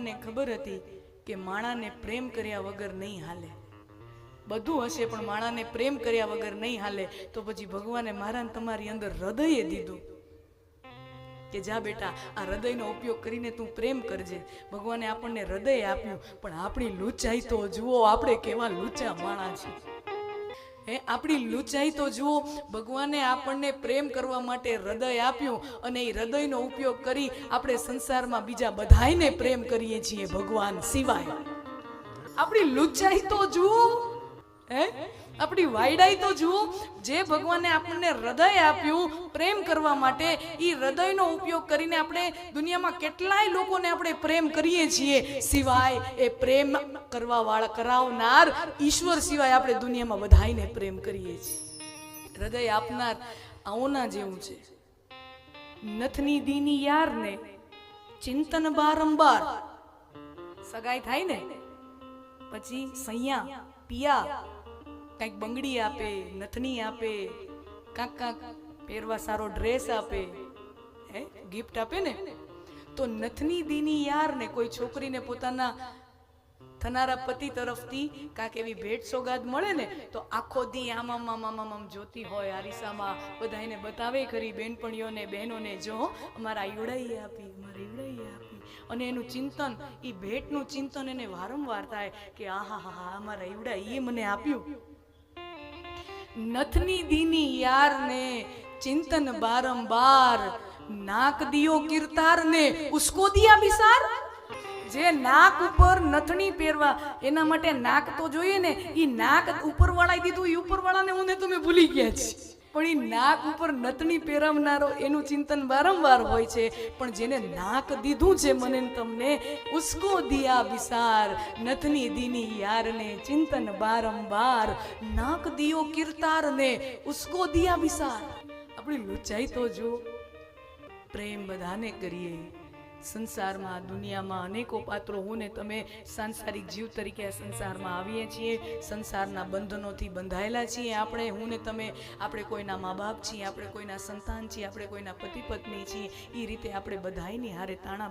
ભગવાનને ખબર હતી કે માણાને પ્રેમ કર્યા વગર નહીં હાલે, બધું હશે પણ માણાને પ્રેમ કર્યા વગર નહીં હાલે. તો પછી ભગવાને મારા ને તમારી અંદર હૃદયે દીધું કે જા બેટા, આ હૃદયનો ઉપયોગ કરીને તું પ્રેમ કરજે. ભગવાને આપણને હૃદય આપ્યું, પણ આપણી લૂંચાઈ તો જુઓ, આપણે કેવા લૂંચા માણા છીએ. આપણી લૂંચાઈ તો જુઓ. ભગવાને આપણને પ્રેમ કરવા માટે હૃદય આપ્યું, અને એ હૃદયનો ઉપયોગ કરી આપણે સંસારમાં બીજા બધાયને પ્રેમ કરીએ છીએ ભગવાન સિવાય. આપણી લૂંચાઈ તો જુઓ, આપણી વાયડાઈ તો જુઓ. જે ભગવાને આપણને હૃદય આપ્યું પ્રેમ કરવા માટે, એ હૃદયનો ઉપયોગ કરીને આપણે દુનિયામાં કેટલાય લોકોને આપણે પ્રેમ કરીએ છીએ, સિવાય એ પ્રેમ કરાવનાર ઈશ્વર સિવાય આપણે દુનિયામાં બધાયને પ્રેમ કરીએ છીએ. હૃદય આપનાર આઓના જેવું છે. નથની દીની યારને ચિંતન બારંબાર. સગાઈ થાય ને પછી સૈયા પિયા કઈક બંગડી આપે, નથની આપે, કાંક પહેરવા સારો ડ્રેસ આપે, ગિફ્ટ આપે ને. તો નથની દીની યાર ને કોઈ છોકરીને પોતાના થનારા પતિ તરફથી કાંક એવી ભેટ સોગાદ મળે ને, તો આખો દી આમ જોતી હોય આરીસામાં, બધાને બતાવે ખરી બેનપણીઓને બહેનોને, જો અમારા ઈવડાઈએ આપી, અમારા ઈવડાઈએ આપી. અને એનું ચિંતન, એ ભેટનું ચિંતન એને વારંવાર થાય કે આહા હા અમારા ઈવડાઈએ મને આપ્યું. નથની દીની યાર ને ચિંતન બારંબાર, નાક દિયો કિરતાર ને ઉસકો દિયા બિસાર. જે નાક ઉપર નથણી પહેરવા, એના માટે નાક તો જોઈએ ને, ઈ નાક ઉપર વાળાઈ દીધું. ઈ ઉપર વાળાને હું ને તમે ભૂલી ગયા છે, પણ ઈ નાક ઉપર નથણી પહેરાવનારો એનું ચિંતન વારંવાર હોય છે. પણ જેને નાક દીધું છે મને તમને, ઉસકો દિયા બિસાર. નથની દીની યાર ને ચિંતન બારંબાર, નાક દિયો કિરતાર ને ઉસકો દિયા બિસાર. આપણી લૂંચાઈ તો જો. પ્રેમ બધાને કરીએ. સંસારમાં દુનિયામાં અનેકો પાત્રો, હું ને તમે સાંસારિક જીવ તરીકે સંસારમાં આવીએ છીએ. સંસારના બંધનોથી બંધાયેલા છીએ આપણે, હું ને તમે. આપણે કોઈના મા બાપ છીએ, આપણે કોઈના સંતાન છીએ, આપણે કોઈના પતિ પત્ની છીએ. એ રીતે આપણે બધાયની હારે તાણા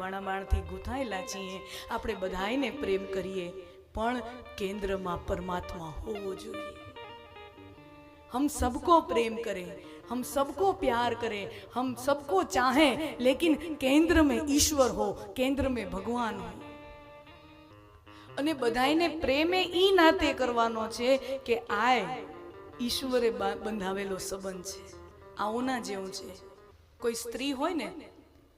બાણાથી ગૂંથાયેલા છીએ. આપણે બધાયને પ્રેમ કરીએ, પણ કેન્દ્રમાં પરમાત્મા હોવો જોઈએ. हम सबको प्रेम करें, हम सबको प्यार करें, हम सबको चाहें, लेकिन केंद्र में ईश्वर हो, केंद्र में भगवान हो. અને બધાયને પ્રેમે ઈ નાતે કરવાનો છે કે આ ઈશ્વરે બંધાવેલો સંબંધ છે. આઓના જેવું છે. કોઈ સ્ત્રી હોય ને,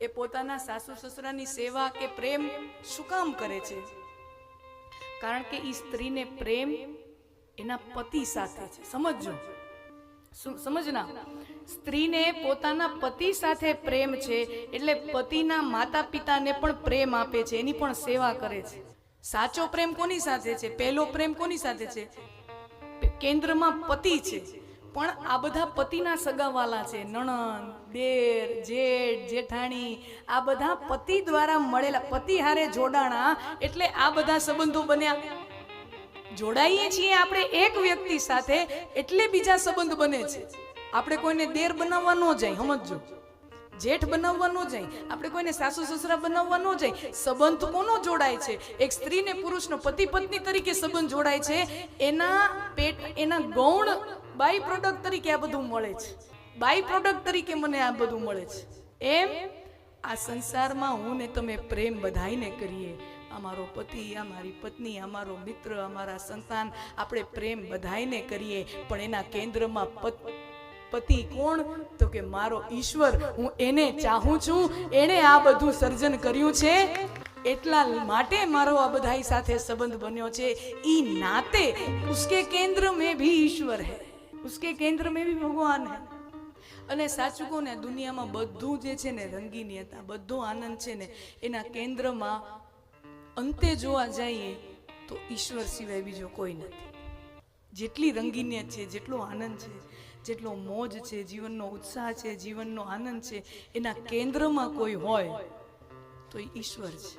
એ પોતાના સાસુ સસરાની સેવા કે પ્રેમ શું કામ કરે છે? કારણ કે ઈ સ્ત્રીને પ્રેમ એના પતિ સાથે છે. સમજો, સમજના. સ્ત્રીને પોતાના પતિ સાથે પ્રેમ છે, એટલે પતિના માતા પિતાને પણ પ્રેમ આપે છે, એની પણ સેવા કરે છે. સાચો પ્રેમ કોની સાથે છે? પહેલો પ્રેમ કોની સાથે છે? કેન્દ્રમાં પતિ છે. પણ આ બધા પતિના સગાવાલા છે, નણંદ, દેર, જેઠ, જેઠાણી. આ બધા પતિ દ્વારા મળેલા, પતિ હારે જોડાણા, એટલે આ બધા સંબંધો બન્યા. જોડાઈએ છીએ આપણે એક વ્યક્તિ સાથે, એટલે બીજા સંબંધ બને છે. આપણે કોઈને દેર બનાવવા ન જાય, સમજો. જેઠ બનાવવા ન જાય, આપણે કોઈને સાસુ સસરા બનાવવા ન જાય. સંબંધ કોનો જોડાય છે? એક સ્ત્રી ને પુરુષનો પતિ પત્ની તરીકે સંબંધ જોડાય છે. એના ગૌણ બાય પ્રોડક્ટ તરીકે આ બધું મળે છે. બાય પ્રોડક્ટ તરીકે મને આ બધું મળે છે. એમ આ સંસારમાં હું ને તમે પ્રેમ બધાયને કરીએ. અમારો પતિ, અમારી પત્ની, અમારો મિત્ર, અમારા સંતાન, આપણે પ્રેમ બધાયને કરીએ. પણ એના કેન્દ્રમાં પતિ કોણ? તો કે મારો ઈશ્વર. હું એને ચાહું છું, એને આ બધું સર્જન કર્યું છે, એટલા માટે મારો આ બધા સાથે સંબંધ બન્યો છે. ઈ નાતે ઉસકે કેન્દ્ર में भी ईश्वर है, उसके केंद्र में भी भगवान है. અને સાચું કહું ને, દુનિયામાં બધું જે છે ને રંગીનીયતા, બધો આનંદ છે ને, એના કેન્દ્રમાં અંતે જોવા જઈએ તો ઈશ્વર સિવાય બીજો કોઈ નથી. જેટલી રંગીનિયત છે, જેટલો આનંદ છે, જેટલો મોજ છે, જીવનનો ઉત્સાહ છે, જીવનનો આનંદ છે, એના કેન્દ્રમાં કોઈ હોય તો ઈશ્વર છે.